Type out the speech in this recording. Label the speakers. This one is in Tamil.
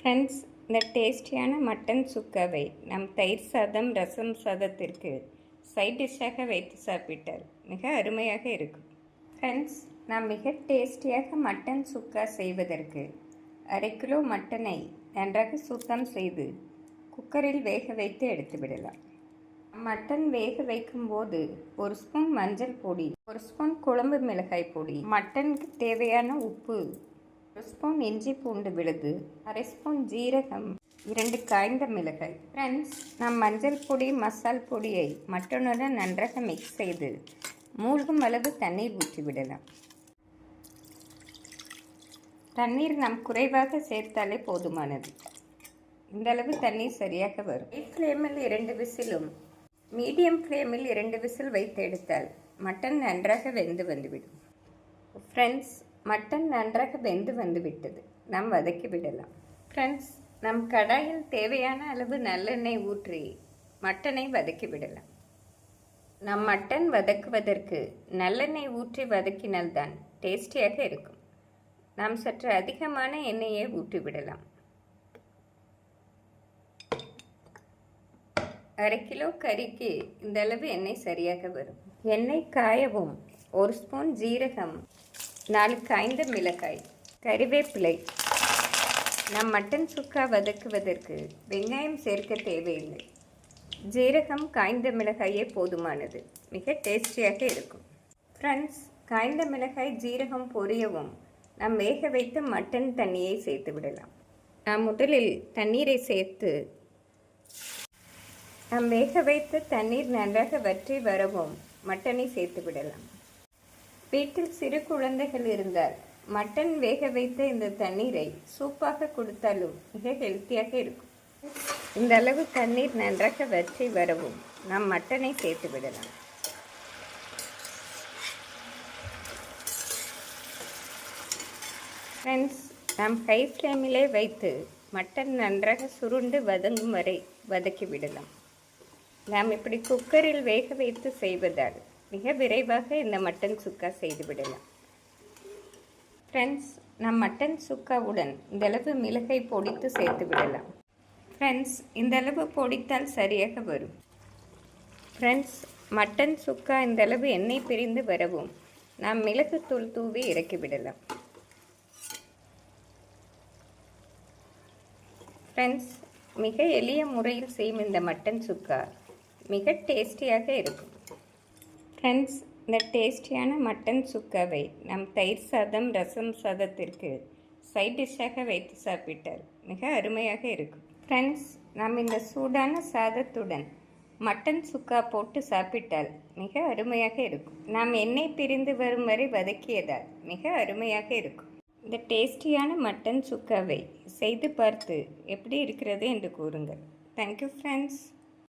Speaker 1: ஃப்ரெண்ட்ஸ், இந்த டேஸ்டியான மட்டன் சுக்காவை நம் தயிர் சாதம் ரசம் சாதத்திற்கு சைட் டிஷ்ஷாக வைத்து சாப்பிட்டால் மிக அருமையாக இருக்கும். ஃப்ரெண்ட்ஸ், நாம் மிக டேஸ்டியாக மட்டன் சுக்கா செய்வதற்கு 1/2 கிலோ மட்டனை நன்றாக சுத்தம் செய்து குக்கரில் வேக வைத்து எடுத்து விடலாம். மட்டன் வேக வைக்கும்போது 1 ஸ்பூன் மஞ்சள் பொடி, 1 ஸ்பூன் குழம்பு மிளகாய் பொடி, மட்டனுக்கு தேவையான உப்பு, 1 ஸ்பூன் இஞ்சி பூண்டு விழுது, 1/2 ஸ்பூன் ஜீரகம், 2 காய்ந்த மிளகாய். ஃப்ரெண்ட்ஸ், நாம் மஞ்சள் பொடி மசால் பொடியை மட்டனுடன் நன்றாக மிக்ஸ் செய்து மூழ்கும் அளவு தண்ணீர் ஊற்றிவிடலாம். தண்ணீர் நாம் குறைவாக சேர்த்தாலே போதுமானது. இந்த அளவு தண்ணீர் சரியாக வரும். ஹை ஃப்ளேமில் 2 விசிலும் மீடியம் ஃப்ளேமில் 2 விசில் வைத்து எடுத்தால் மட்டன் நன்றாக வெந்து வந்துவிடும். ஃப்ரெண்ட்ஸ், மட்டன் நன்றாக வெந்து வந்துவிட்டது. நாம் வதக்கி விடலாம். ஃப்ரெண்ட்ஸ், நம் கடாயில் தேவையான அளவு நல்லெண்ணெய் ஊற்றி மட்டனை வதக்கி விடலாம். நம் மட்டன் வதக்குவதற்கு நல்லெண்ணெய் ஊற்றி வதக்கினால்தான் டேஸ்டியாக இருக்கும். நாம் சற்று அதிகமான எண்ணெயை ஊற்றி விடலாம். 1/2 கிலோ கறிக்கு இந்த அளவு எண்ணெய் சரியாக வரும். எண்ணெய் காயவும் 1 ஸ்பூன் ஜீரகம், 4 காய்ந்த மிளகாய், கறிவேப்பிலை. நம் மட்டன் சுக்கா வதக்குவதற்கு வெங்காயம் சேர்க்க தேவையில்லை. ஜீரகம் காய்ந்த மிளகாயே போதுமானது. மிக டேஸ்டியாக இருக்கும். ஃப்ரெண்ட்ஸ், காய்ந்த மிளகாய் ஜீரகம் பொரியவும் நாம் வேக வைத்த மட்டன் தண்ணியை சேர்த்து விடலாம். நாம் முதலில் தண்ணீரை சேர்த்து நாம் வேக வைத்த தண்ணீர் நன்றாக வற்றி வரவும் மட்டனை சேர்த்து விடலாம். வீட்டில் சிறு குழந்தைகள் இருந்தால் மட்டன் வேக வைத்த இந்த தண்ணீரை சூப்பாக கொடுத்தாலும் மிக ஹெல்த்தியாக இருக்கும். இந்த அளவு தண்ணீர் நன்றாக வற்றி வரவும் நாம் மட்டனை சேர்த்து விடலாம். ஃப்ரெண்ட்ஸ், நாம் ஹை ஃப்ளேமிலே வைத்து மட்டன் நன்றாக சுருண்டு வதங்கும் வரை வதக்கி விடலாம். நாம் இப்படி குக்கரில் வேக வைத்து செய்வதால் மிக விரைவாக இந்த மட்டன் சுக்கா செய்து விடலாம். ஃப்ரெண்ட்ஸ், நம் மட்டன் சுக்காவுடன் இந்தளவு மிளகை பொடித்து சேர்த்து விடலாம். ஃப்ரெண்ட்ஸ், இந்தளவு பொடித்தால் சரியாக வரும். ஃப்ரெண்ட்ஸ், மட்டன் சுக்கா இந்தளவு எண்ணெய் பிரிந்து வரவும் நாம் மிளகுத்தூள் தூவி இறக்கி விடலாம். ஃப்ரெண்ட்ஸ், மிக எளிய முறையில் செய்யும் இந்த மட்டன் சுக்கா மிக டேஸ்டியாக இருக்கும். ஃப்ரெண்ட்ஸ், இந்த டேஸ்டியான மட்டன் சுக்காவை நம் தயிர் சாதம் ரசம் சாதத்திற்கு சைட் டிஷ்ஷாக வைத்து சாப்பிட்டால் மிக அருமையாக இருக்கும். ஃப்ரெண்ட்ஸ், நாம் இந்த சூடான சாதத்துடன் மட்டன் சுக்கா போட்டு சாப்பிட்டால் மிக அருமையாக இருக்கும். நாம் எண்ணெய் பிரிந்து வரும் வரை வதக்கியதால் மிக அருமையாக இருக்கும். இந்த டேஸ்டியான மட்டன் சுக்காவை செய்து பார்த்து எப்படி இருக்கிறது என்று கூறுங்கள். Thank you friends.